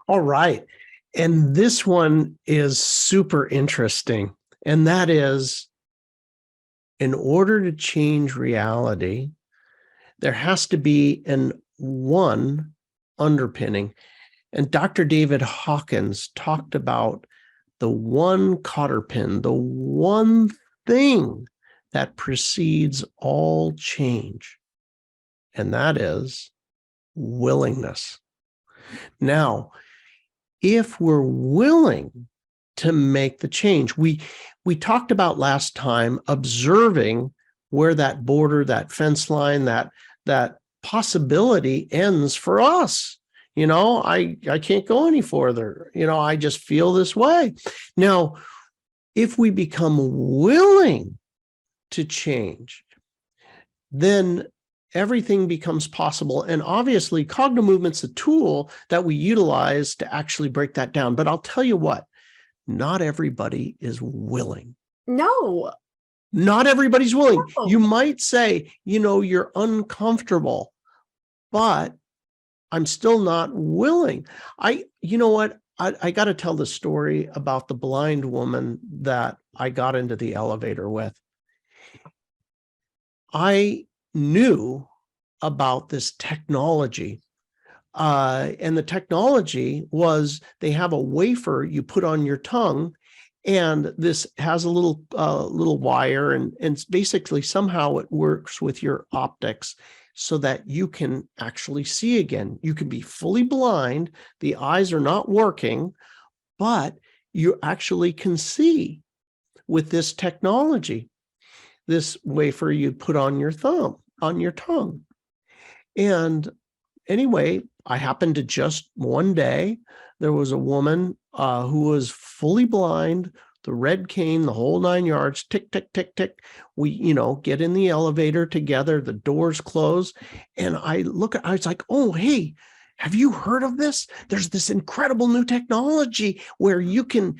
All right. And this one is super interesting. And that is, in order to change reality, there has to be one underpinning. And Dr. David Hawkins talked about the one cotter pin, the one thing that precedes all change. And that is willingness. Now, if we're willing to make the change, we talked about last time observing where that border, that fence line, that possibility ends for us. I can't go any further. I just feel this way. Now, if we become willing to change, then everything becomes possible. And obviously, Cognomovement's a tool that we utilize to actually break that down. But I'll tell you what, not everybody is willing. No. Not everybody's willing. No. You might say, you're uncomfortable, but I'm still not willing. You know what? I got to tell the story about the blind woman that I got into the elevator with. I knew about this technology. And the technology was they have a wafer you put on your tongue, and this has a little wire, and it's basically somehow it works with your optics so that you can actually see again. You can be fully blind, the eyes are not working, but you actually can see with this technology. This wafer you put on your tongue. And anyway, I happened to just one day, there was a woman who was fully blind, the red cane, the whole 9 yards, tick, tick, tick, tick. We, get in the elevator together, the doors close. And I was like, oh, hey, have you heard of this? There's this incredible new technology where you can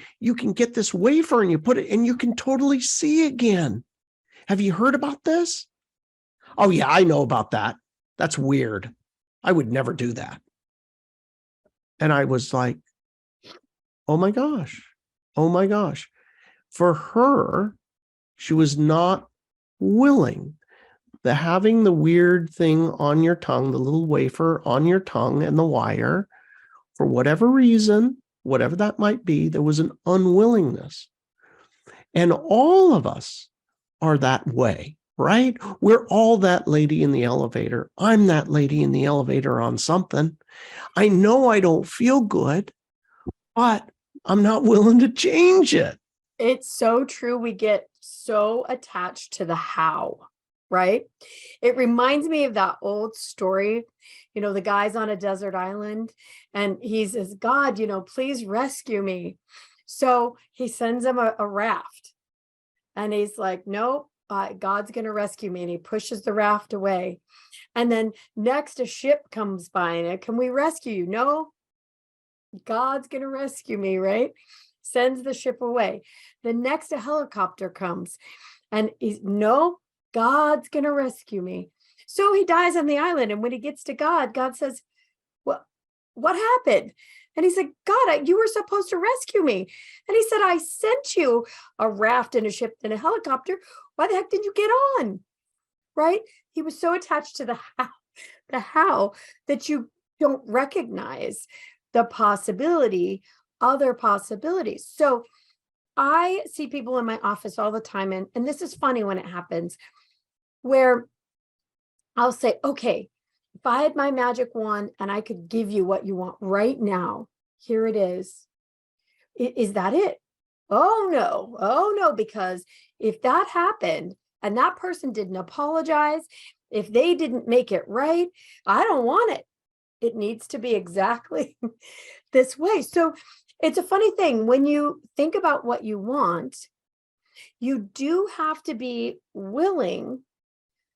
get this wafer and you put it and you can totally see again. Have you heard about this? Oh, yeah, I know about that. That's weird. I would never do that. And I was like, oh my gosh. For her, she was not willing. Having the weird thing on your tongue, the little wafer on your tongue and the wire, for whatever reason, whatever that might be, there was an unwillingness. And all of us are that way, right? We're all that lady in the elevator. I'm that lady in the elevator on something. I know I don't feel good, but I'm not willing to change it. It's so true. We get so attached to the how, right? It reminds me of that old story. The guy's on a desert island and he says, God, please rescue me. So he sends him a raft and he's like, nope. God's going to rescue me. And he pushes the raft away. And then next a ship comes by and can we rescue you? No, God's going to rescue me, right? Sends the ship away. The next a helicopter comes and no, God's going to rescue me. So he dies on the island. And when he gets to God, God says, well, what happened? And he's like, God, you were supposed to rescue me. And he said, I sent you a raft and a ship and a helicopter. Why the heck did you get on? Right? He was so attached to the how that you don't recognize the other possibilities. So I see people in my office all the time. And this is funny when it happens, where I'll say, okay, if I had my magic wand and I could give you what you want right now, here it is. Is that it? Oh no, because if that happened and that person didn't apologize, if they didn't make it right, I don't want it. It needs to be exactly this way. So it's a funny thing. When you think about what you want, you do have to be willing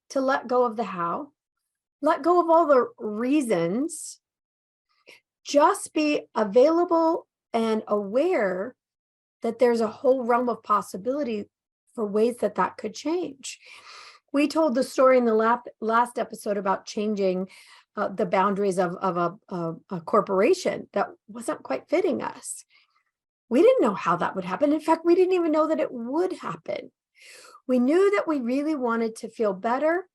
to let go of the how, let go of all the reasons, just be available and aware that there's a whole realm of possibility for ways that could change. We told the story in the last episode about changing the boundaries of a corporation that wasn't quite fitting us. We didn't know how that would happen. In fact, we didn't even know that it would happen. We knew that we really wanted to feel better,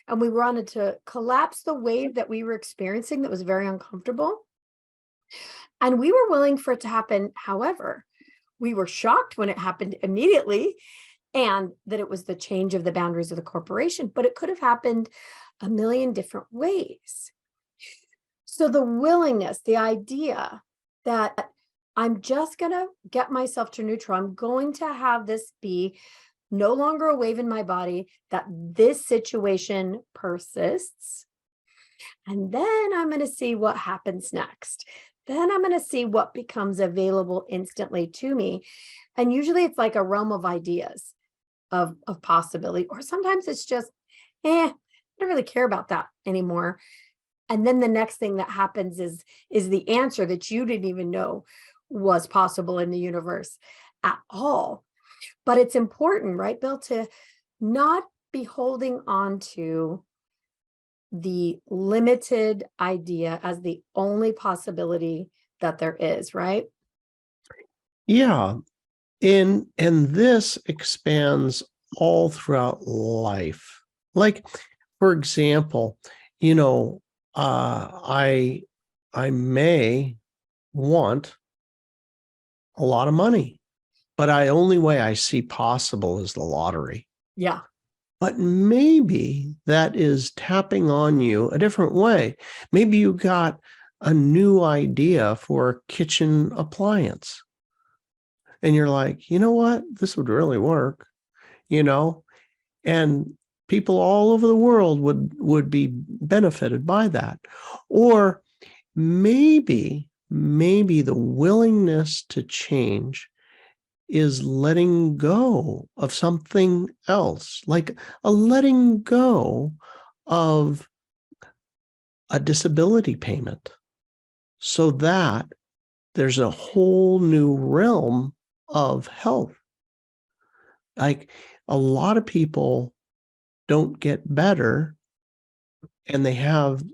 and we wanted to collapse the wave that we were experiencing that was very uncomfortable. And we were willing for it to happen. However, we were shocked when it happened immediately, and that it was the change of the boundaries of the corporation, but it could have happened a million different ways. So the willingness, the idea that I'm just going to get myself to neutral, I'm going to have this be no longer a wave in my body, that this situation persists. And then I'm going to see what happens next. Then I'm going to see what becomes available instantly to me. And usually it's like a realm of ideas of possibility, or sometimes it's just, I don't really care about that anymore. And then the next thing that happens is the answer that you didn't even know was possible in the universe at all. But it's important, right, Bill, to not be holding on to the limited idea as the only possibility that there is, right? Yeah. And this expands all throughout life. Like, for example, I may want a lot of money, but the only way I see possible is the lottery. Yeah. But maybe that is tapping on you a different way. Maybe you got a new idea for a kitchen appliance. And you're like, you know what? This would really work, and people all over the world would be benefited by that. Or maybe the willingness to change is letting go of something else, like a letting go of a disability payment, so that there's a whole new realm of health. Like, a lot of people don't get better, and they have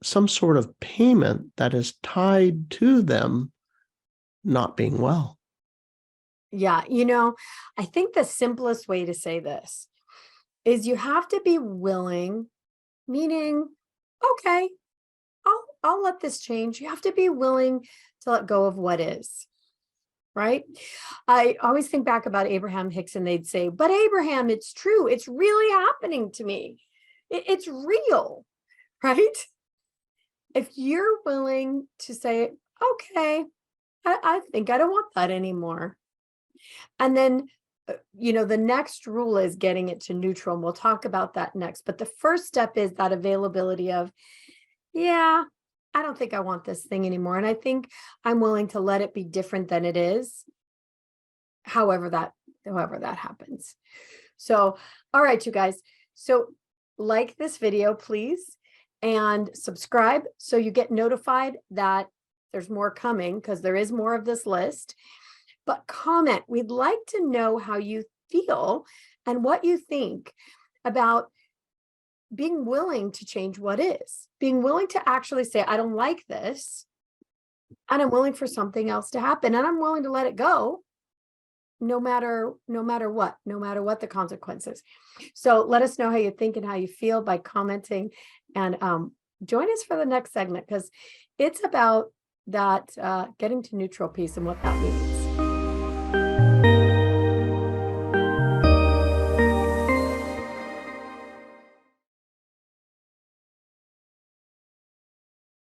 some sort of payment that is tied to them not being well. Yeah. I think the simplest way to say this is you have to be willing, meaning, okay, I'll let this change. You have to be willing to let go of what is. Right? I always think back about Abraham Hicks, and they'd say, but Abraham, it's true. It's really happening to me. It's real, right? If you're willing to say, okay, I think I don't want that anymore. And then, the next rule is getting it to neutral. And we'll talk about that next. But the first step is that availability of, yeah, I don't think I want this thing anymore. And I think I'm willing to let it be different than it is, however that happens. So, all right, you guys. So like this video, please, and subscribe so you get notified that there's more coming, because there is more of this list. But comment. We'd like to know how you feel and what you think about being willing to change what is, being willing to actually say, I don't like this, and I'm willing for something else to happen, and I'm willing to let it go, no matter what the consequences. So let us know how you think and how you feel by commenting, and join us for the next segment, because it's about that getting to neutral piece and what that means.